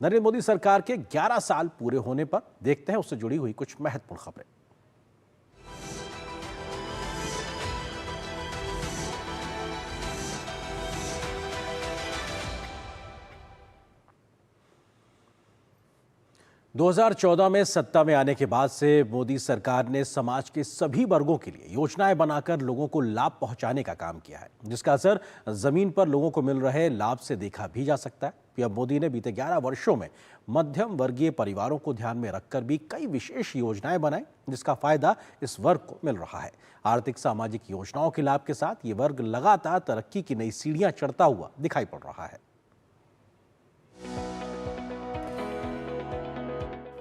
नरेंद्र मोदी सरकार के 11 साल पूरे होने पर देखते हैं उससे जुड़ी हुई कुछ महत्वपूर्ण खबरें। दो 2014 में सत्ता में आने के बाद से मोदी सरकार ने समाज के सभी वर्गों के लिए योजनाएं बनाकर लोगों को लाभ पहुंचाने का काम किया है, जिसका असर जमीन पर लोगों को मिल रहे लाभ से देखा भी जा सकता है। पीएम मोदी ने बीते 11 वर्षों में मध्यम वर्गीय परिवारों को ध्यान में रखकर भी कई विशेष योजनाएं बनाई, जिसका फायदा इस वर्ग को मिल रहा है। आर्थिक सामाजिक योजनाओं के लाभ के साथ ये वर्ग लगातार तरक्की की नई सीढ़ियां चढ़ता हुआ दिखाई पड़ रहा है।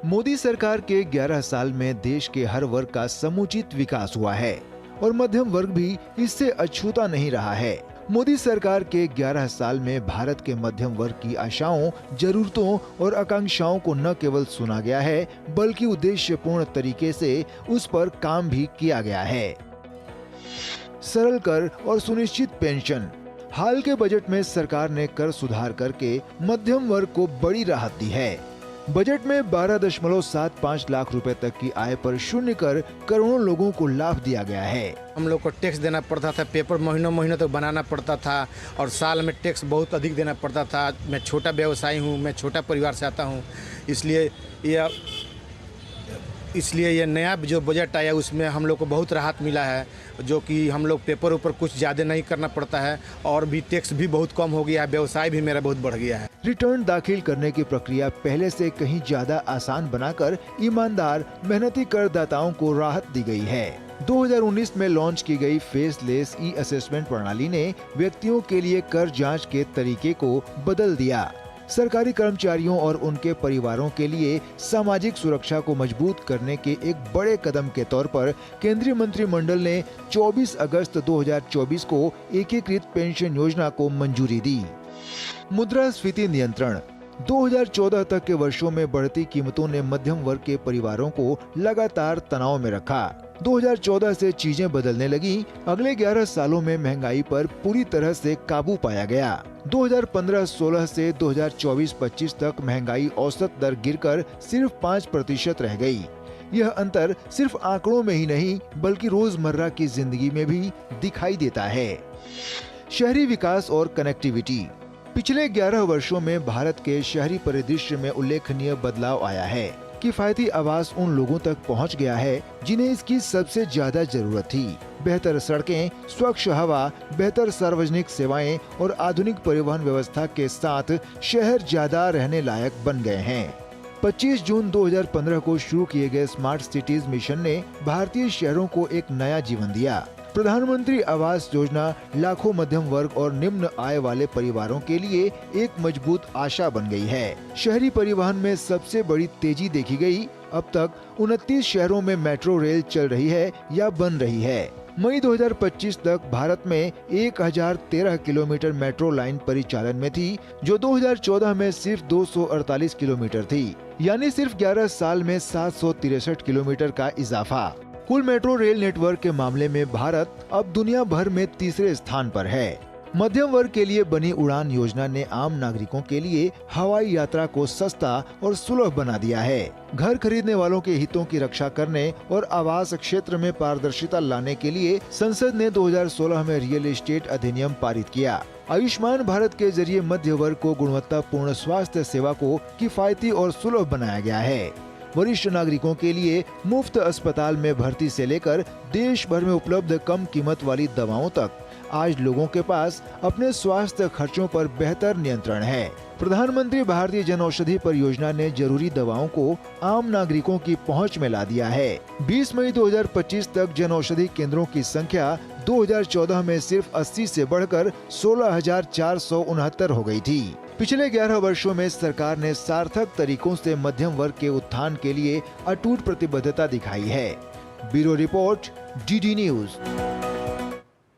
मोदी सरकार के 11 साल में देश के हर वर्ग का समुचित विकास हुआ है और मध्यम वर्ग भी इससे अछूता नहीं रहा है। मोदी सरकार के 11 साल में भारत के मध्यम वर्ग की आशाओं, जरूरतों और आकांक्षाओं को न केवल सुना गया है, बल्कि उद्देश्यपूर्ण तरीके से उस पर काम भी किया गया है। सरल कर और सुनिश्चित पेंशन। हाल के बजट में सरकार ने कर सुधार करके मध्यम वर्ग को बड़ी राहत दी है। बजट में 12.75 लाख रुपए तक की आय पर शून्य कर करोड़ों लोगों को लाभ दिया गया है। हम लोग को टैक्स देना पड़ता था, पेपर महीनों महीनों तक बनाना पड़ता था और साल में टैक्स बहुत अधिक देना पड़ता था। मैं छोटा व्यवसायी हूँ, मैं छोटा परिवार से आता हूँ, इसलिए ये नया जो बजट आया उसमें हम लोग को बहुत राहत मिला है, जो कि हम लोग पेपर ऊपर कुछ ज़्यादा नहीं करना पड़ता है और भी टैक्स भी बहुत कम हो गया है, व्यवसाय भी मेरा बहुत बढ़ गया है। रिटर्न दाखिल करने की प्रक्रिया पहले से कहीं ज्यादा आसान बनाकर ईमानदार मेहनती करदाताओं को राहत दी गई है। 2019 में लॉन्च की गई फेसलेस ई असेसमेंट प्रणाली ने व्यक्तियों के लिए कर जांच के तरीके को बदल दिया। सरकारी कर्मचारियों और उनके परिवारों के लिए सामाजिक सुरक्षा को मजबूत करने के एक बड़े कदम के तौर पर केंद्रीय मंत्रिमंडल ने 24 अगस्त 2024 को एकीकृत पेंशन योजना को मंजूरी दी। मुद्रास्फीति नियंत्रण। 2014 तक के वर्षों में बढ़ती कीमतों ने मध्यम वर्ग के परिवारों को लगातार तनाव में रखा। 2014 से चीजें बदलने लगी। अगले 11 सालों में महंगाई पर पूरी तरह से काबू पाया गया। 2015-16 से 2024-25 तक महंगाई औसत दर गिरकर सिर्फ 5% रह गई। यह अंतर सिर्फ आंकड़ों में ही नहीं, बल्कि रोजमर्रा की जिंदगी में भी दिखाई देता है। शहरी विकास और कनेक्टिविटी। पिछले 11 वर्षों में भारत के शहरी परिदृश्य में उल्लेखनीय बदलाव आया है। किफायती आवास उन लोगों तक पहुंच गया है जिन्हें इसकी सबसे ज्यादा जरूरत थी। बेहतर सड़कें, स्वच्छ हवा, बेहतर सार्वजनिक सेवाएं और आधुनिक परिवहन व्यवस्था के साथ शहर ज्यादा रहने लायक बन गए हैं। 25 जून 2015 को शुरू किए गए स्मार्ट सिटीज मिशन ने भारतीय शहरों को एक नया जीवन दिया। प्रधानमंत्री आवास योजना लाखों मध्यम वर्ग और निम्न आय वाले परिवारों के लिए एक मजबूत आशा बन गई है। शहरी परिवहन में सबसे बड़ी तेजी देखी गई। अब तक 29 शहरों में मेट्रो रेल चल रही है या बन रही है। मई 2025 तक भारत में 1013 किलोमीटर मेट्रो लाइन परिचालन में थी, जो 2014 में सिर्फ 248 किलोमीटर थी, यानी सिर्फ 11 साल में 763 किलोमीटर का इजाफा। कुल मेट्रो रेल नेटवर्क के मामले में भारत अब दुनिया भर में तीसरे स्थान पर है। मध्यम वर्ग के लिए बनी उड़ान योजना ने आम नागरिकों के लिए हवाई यात्रा को सस्ता और सुलभ बना दिया है। घर खरीदने वालों के हितों की रक्षा करने और आवास क्षेत्र में पारदर्शिता लाने के लिए संसद ने 2016 में रियल एस्टेट अधिनियम पारित किया। आयुष्मान भारत के जरिए मध्य वर्ग को गुणवत्तापूर्ण स्वास्थ्य सेवा को किफायती और सुलभ बनाया गया है। वरिष्ठ नागरिकों के लिए मुफ्त अस्पताल में भर्ती से लेकर देश भर में उपलब्ध कम कीमत वाली दवाओं तक आज लोगों के पास अपने स्वास्थ्य खर्चों पर बेहतर नियंत्रण है। प्रधानमंत्री भारतीय जनऔषधि परियोजना ने जरूरी दवाओं को आम नागरिकों की पहुंच में ला दिया है। 20 मई 2025 तक जनऔषधि केंद्रों की संख्या 2014 में सिर्फ 80 से बढ़कर 16,469 हो गई थी। पिछले 11 वर्षों में सरकार ने सार्थक तरीकों से मध्यम वर्ग के उत्थान के लिए अटूट प्रतिबद्धता दिखाई है। Bureau report, DD news.